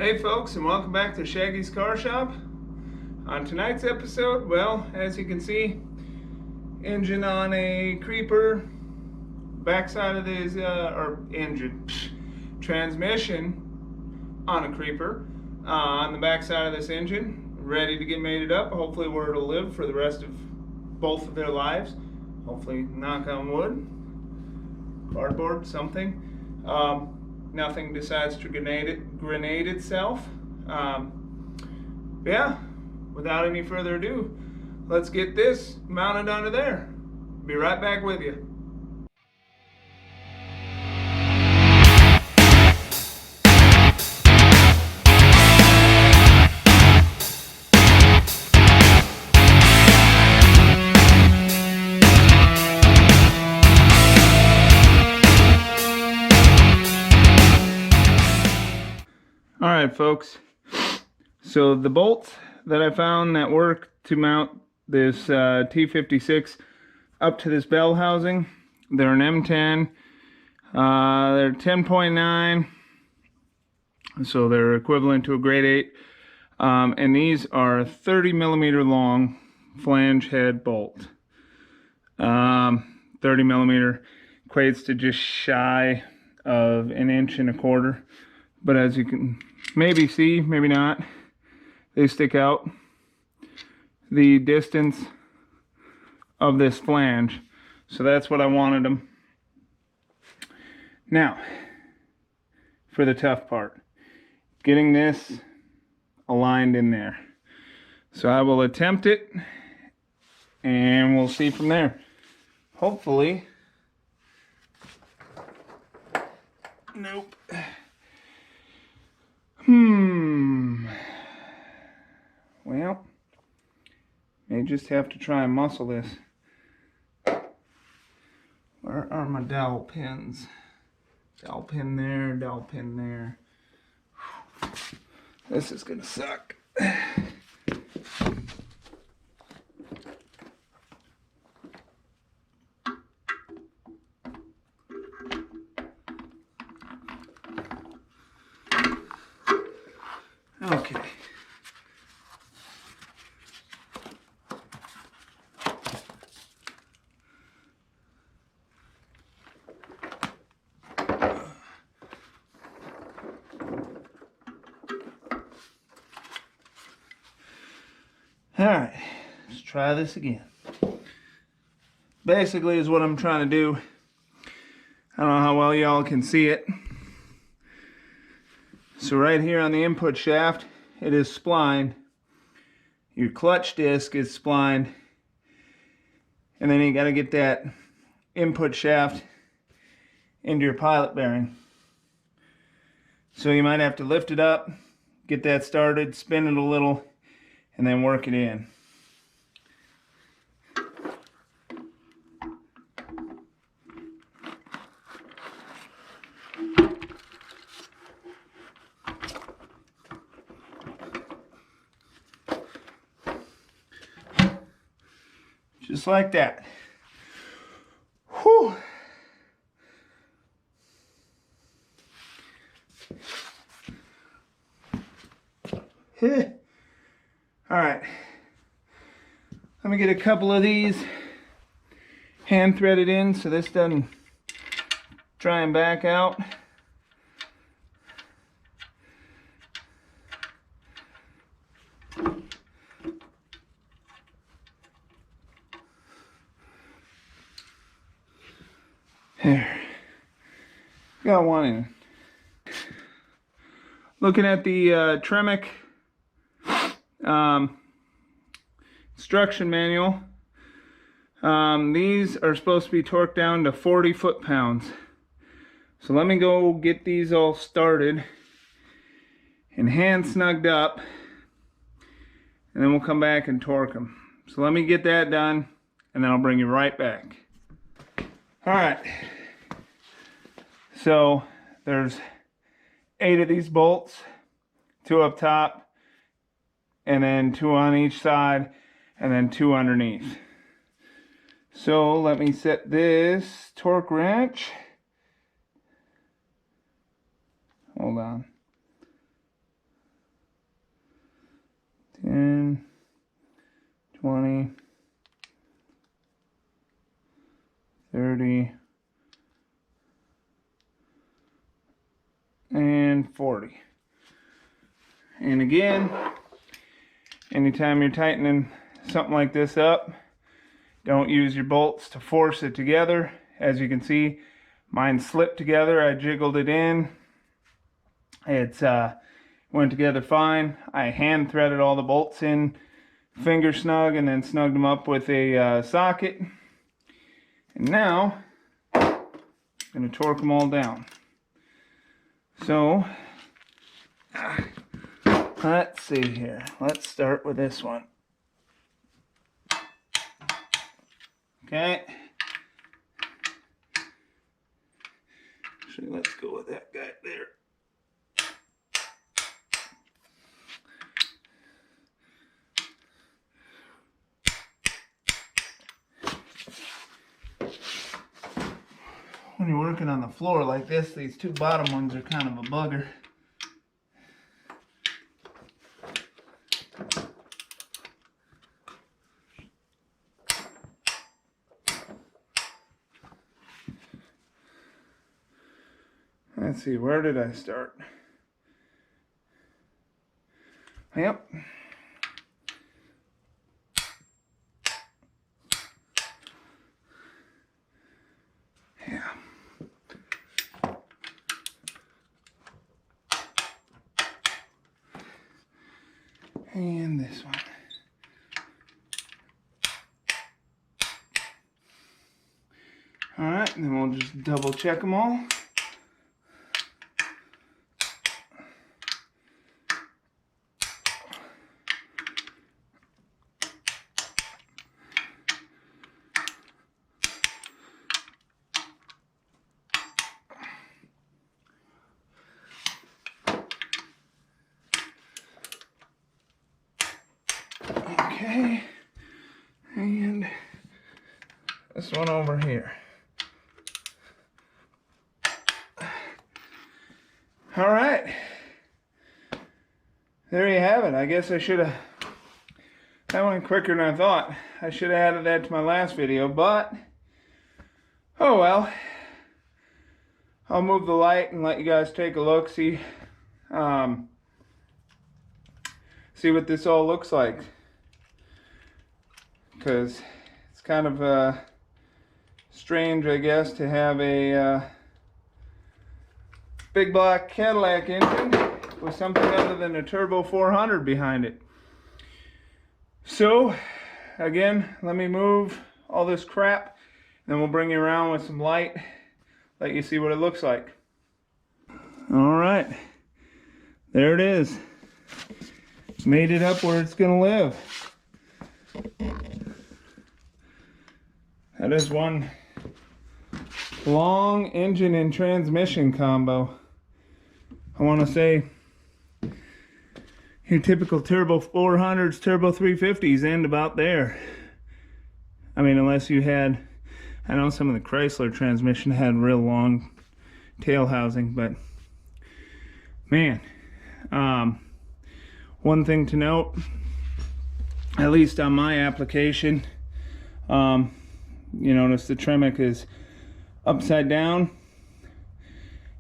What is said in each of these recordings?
Hey folks, and welcome back to Shaggy's Car Shop. On tonight's episode, well, as you can see, engine on a creeper, backside of this, transmission on a creeper, on the backside of this engine, ready to get mated up, hopefully where it'll live for the rest of both of their lives. Hopefully, knock on wood, cardboard, something. Nothing decides to grenade itself. Yeah, without any further ado, let's get this mounted onto there. Be right back with you. Alright folks, so the bolts that I found that work to mount this T56 up to this bell housing, they're an M10, they're 10.9, so they're equivalent to a grade 8, and these are 30 millimeter long flange head bolt. 30 millimeter equates to just shy of 1.25 inches, but as you can maybe see, maybe not, they stick out the distance of this flange, so that's what I wanted them. Now for the tough part, getting this aligned in there. So I will attempt it and we'll see from there. Hopefully, nope. Well, may just have to try and muscle this. Where are my dowel pins? Dowel pin there, dowel pin there. This is gonna suck. Okay. All right, let's try this again. Basically is what I'm trying to do. I don't know how well y'all can see it. So right here on the input shaft, it is splined. Your clutch disc is splined. And then you got to get that input shaft into your pilot bearing. So you might have to lift it up, get that started, spin it a little, and then work it in. Just like that. Whew. All right. Let me get a couple of these hand threaded in so this doesn't try and back out. There. Got one in. Looking at the Tremec instruction manual, these are supposed to be torqued down to 40 foot-pounds. So let me go get these all started and hand snugged up, and then we'll come back and torque them. So let me get that done, and then I'll bring you right back. Alright, so there's 8 of these bolts, 2 up top, and then 2 on each side, and then 2 underneath. So let me set this torque wrench. Hold on. 10, 20, 30, and 40. And again, anytime you're tightening something like this up, don't use your bolts to force it together. As you can see, mine slipped together. I jiggled it in. It's went together fine. I hand threaded all the bolts in finger snug and then snugged them up with a socket. And now I'm going to torque them all down. So let's see here. Let's start with this one. Okay. Actually, let's go with that guy there. When you're working on the floor like this, these two bottom ones are kind of a bugger. Let's see, where did I start? Yep. Yeah. And this one. All right, and then we'll just double check them all. Okay, and this one over here. All right, there you have it. I guess I should have, that went quicker than I thought. I should have added that to my last video, but oh well. I'll move the light and let you guys take a look, see what this all looks like. Because it's kind of strange, I guess, to have a big black Cadillac engine with something other than a turbo 400 behind it. So again, let me move all this crap, and then we'll bring you around with some light, let you see what it looks like. All right, there it is. Made it up where it's gonna live. That is one long engine and transmission combo. I want to say your typical turbo 400s, turbo 350s end about there. I mean, unless you had, I know some of the Chrysler transmission had real long tail housing, but man, one thing to note, at least on my application, you notice the Tremec is upside down.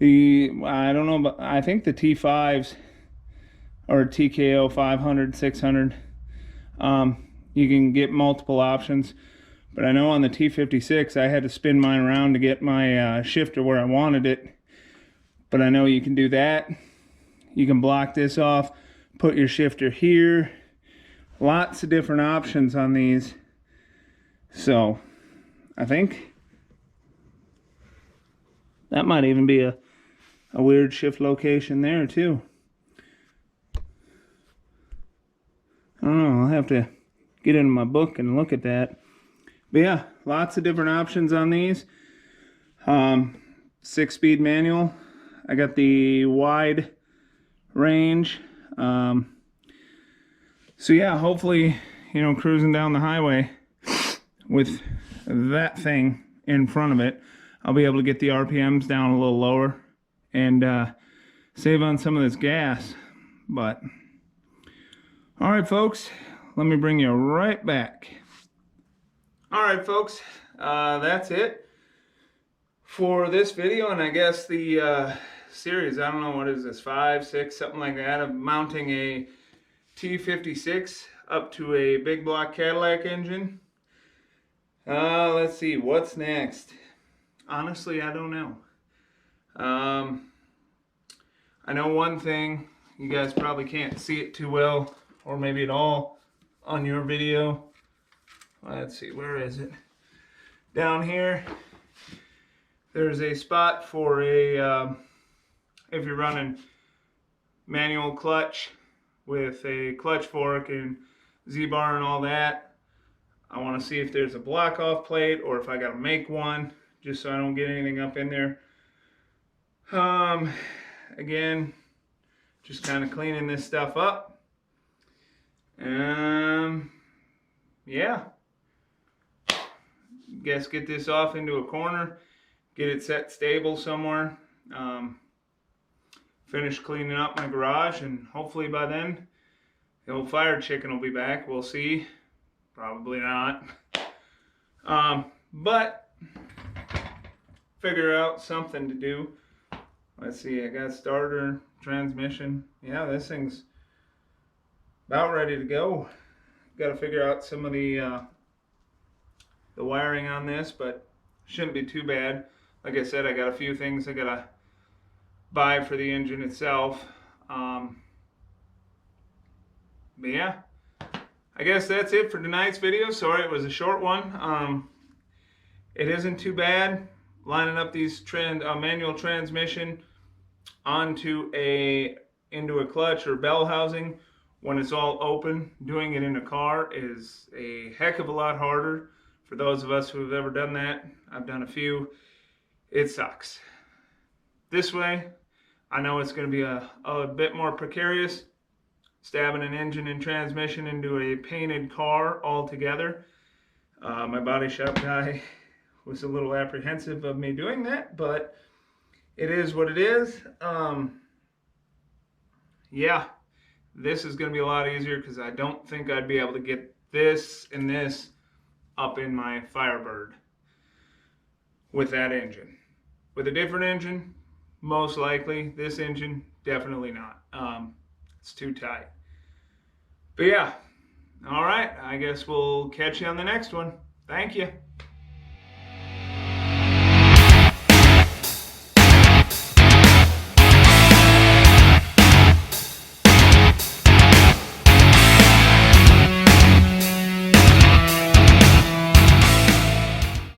I don't know, but I think the T5s or TKO 500, 600, you can get multiple options. But I know on the T56, I had to spin mine around to get my shifter where I wanted it. But I know you can do that. You can block this off, put your shifter here. Lots of different options on these. So I think that might even be a weird shift location there too. I don't know, I'll have to get into my book and look at that. But yeah, lots of different options on these. 6-speed manual. I got the wide range. So yeah, hopefully, you know, cruising down the highway with that thing in front of it, I'll be able to get the RPMs down a little lower and save on some of this gas. But All right, folks, let me bring you right back. All right, folks, that's it for this video, and I guess the series, I don't know, what is this, 5, 6, something like that, of mounting a T56 up to a big block Cadillac engine. Let's see, what's next? Honestly, I don't know. I know one thing, you guys probably can't see it too well, or maybe at all on your video. Let's see, where is it? Down here, there's a spot for a, if you're running manual clutch with a clutch fork and Z-bar and all that, I want to see if there's a block off plate or if I got to make one, just so I don't get anything up in there. Again, just kind of cleaning this stuff up. Yeah. Guess get this off into a corner, get it set stable somewhere. Finish cleaning up my garage, and hopefully by then the old fire chicken will be back. We'll see. Probably not. But figure out something to do. Let's see, I got starter, transmission. Yeah, this thing's about ready to go. Got to figure out some of the wiring on this, but shouldn't be too bad. Like I said, I got a few things I gotta buy for the engine itself. But yeah, I guess that's it for tonight's video. Sorry it was a short one. It isn't too bad lining up these manual transmission onto into a clutch or bell housing when it's all open. Doing it in a car is a heck of a lot harder. For those of us who have ever done that, I've done a few, it sucks. This way, I know it's going to be a bit more precarious, stabbing an engine and transmission into a painted car altogether. My body shop guy was a little apprehensive of me doing that, but it is what it is. Yeah, this is going to be a lot easier because I don't think I'd be able to get this and this up in my Firebird with that engine. With a different engine, most likely. This engine, definitely not. It's too tight. But yeah, all right, I guess we'll catch you on the next one. Thank you.